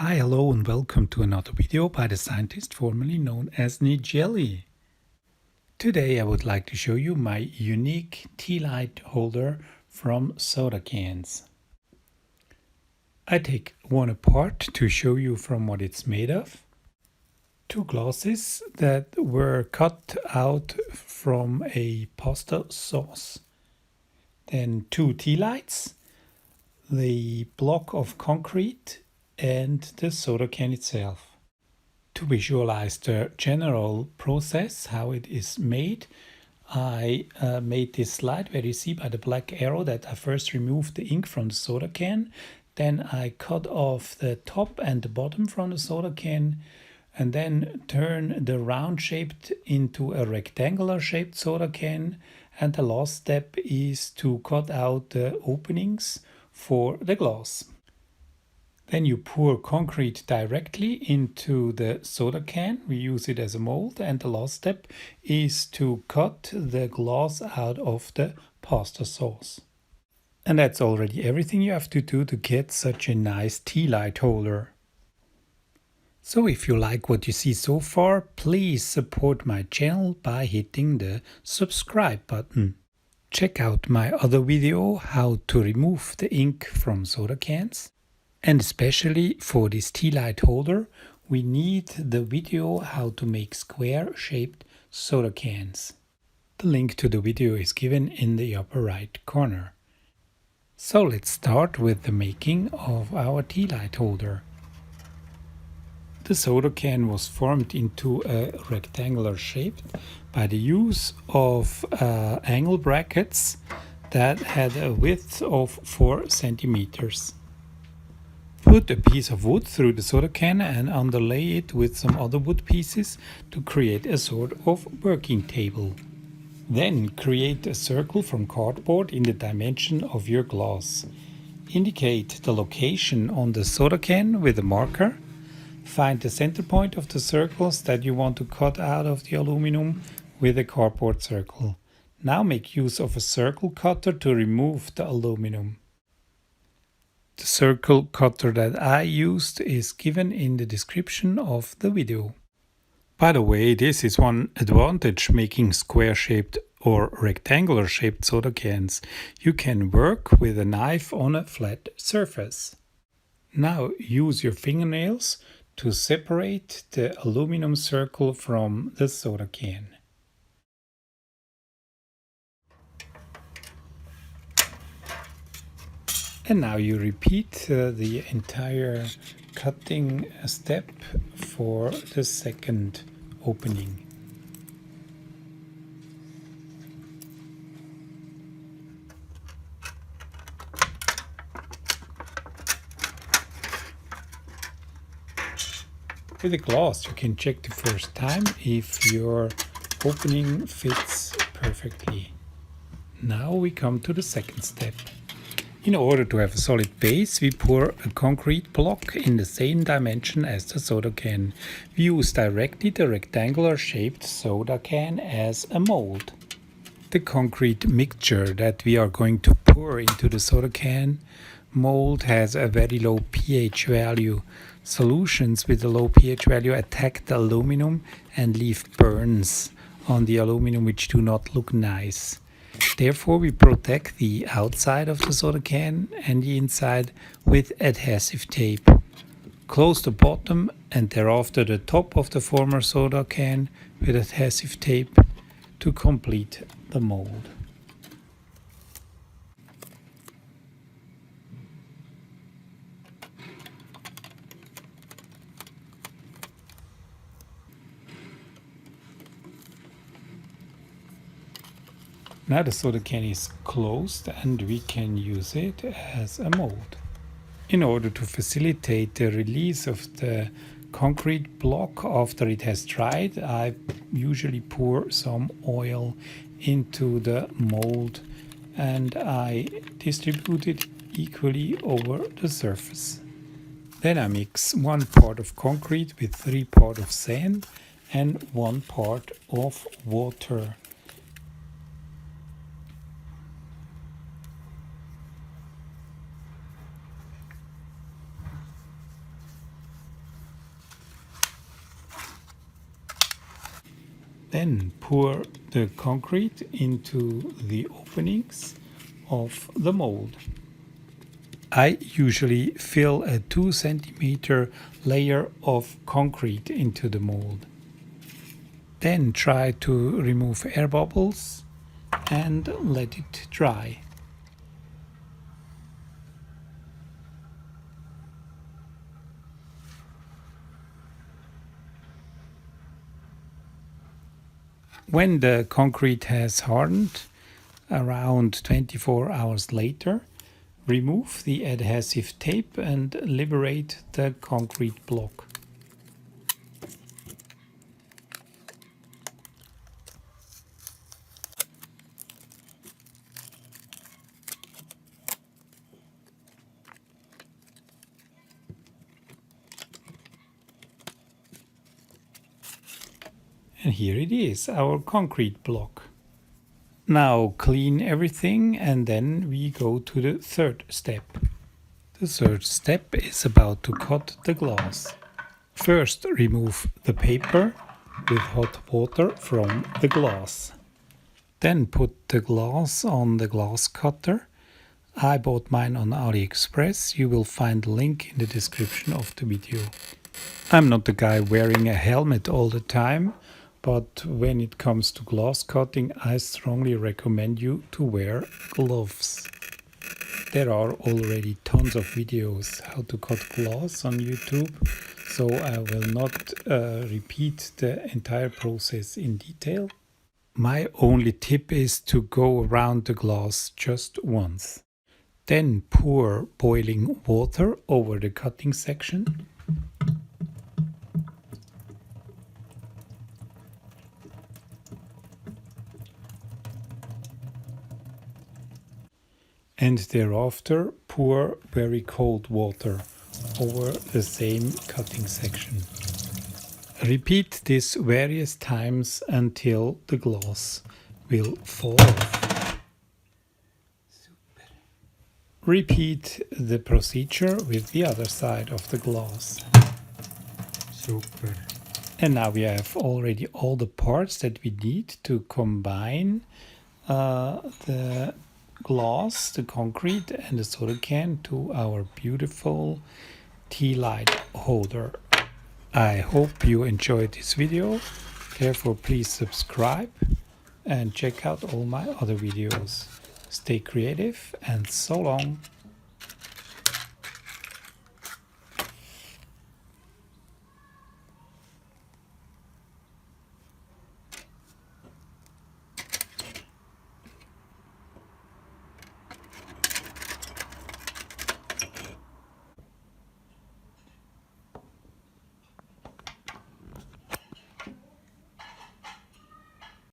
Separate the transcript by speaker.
Speaker 1: Hi, hello, and welcome to another video by the scientist formerly known as Nigeli. Today I would like to show you my unique Tealight holder from soda cans. I take one apart to show you from what it's made of. Two glasses that were cut out from a pasta sauce. Then two Tealights, the block of concrete, and the soda can itself. To visualize the general process, how it is made, I made this slide where you see by the black arrow that I first removed the ink from the soda can, then I cut off the top and the bottom from the soda can, and then turn the round shaped into a rectangular shaped soda can, and the last step is to cut out the openings for the glass. Then you pour concrete directly into the soda can. We use it as a mold. And the last step is to cut the glass out of the pasta sauce. And that's already everything you have to do to get such a nice Tealight holder. So if you like what you see so far, please support my channel by hitting the subscribe button. Check out my other video how to remove the ink from soda cans. And especially for this Tealight holder, we need the video how to make square-shaped soda cans. The link to the video is given in the upper right corner. So let's start with the making of our Tealight holder. The soda can was formed into a rectangular shape by the use of angle brackets that had a width of 4 centimeters. Put a piece of wood through the soda can and underlay it with some other wood pieces to create a sort of working table. Then create a circle from cardboard in the dimension of your glass. Indicate the location on the soda can with a marker. Find the center point of the circles that you want to cut out of the aluminum with a cardboard circle. Now make use of a circle cutter to remove the aluminum. The circle cutter that I used is given in the description of the video. By the way, this is one advantage making square-shaped or rectangular-shaped soda cans. You can work with a knife on a flat surface. Now use your fingernails to separate the aluminum circle from the soda can. And now you repeat the entire cutting step for the second opening. With a glass you can check the first time if your opening fits perfectly. Now we come to the second step. In order to have a solid base, we pour a concrete block in the same dimension as the soda can. We use directly the rectangular shaped soda can as a mold. The concrete mixture that we are going to pour into the soda can mold has a very low pH value. Solutions with a low pH value attack the aluminum and leave burns on the aluminum which do not look nice. Therefore, we protect the outside of the soda can and the inside with adhesive tape. Close the bottom and thereafter the top of the former soda can with adhesive tape to complete the mold. Now the soda can is closed and we can use it as a mold. In order to facilitate the release of the concrete block after it has dried, I usually pour some oil into the mold and I distribute it equally over the surface. Then I mix 1 part of concrete with 3 parts of sand and 1 part of water. Then pour the concrete into the openings of the mold. I usually fill a 2 centimeter layer of concrete into the mold. Then try to remove air bubbles and let it dry. When the concrete has hardened, around 24 hours later, remove the adhesive tape and liberate the concrete block. And here it is, our concrete block. Now clean everything and then we go to the third step. The third step is about to cut the glass. First remove the paper with hot water from the glass. Then put the glass on the glass cutter. I bought mine on AliExpress. You will find the link in the description of the video. I'm not the guy wearing a helmet all the time, but when it comes to glass cutting, I strongly recommend you to wear gloves. There are already tons of videos how to cut glass on YouTube, so I will not repeat the entire process in detail. My only tip is to go around the glass just once. Then pour boiling water over the cutting section. And thereafter pour very cold water over the same cutting section. Repeat this various times until the glass will fall off. Repeat the procedure with the other side of the glass.
Speaker 2: Super.
Speaker 1: And now we have already all the parts that we need to combine the glass, the concrete and the soda can to our beautiful Tealight holder. I hope you enjoyed this video. Therefore, please subscribe and check out all my other videos. Stay creative and so long.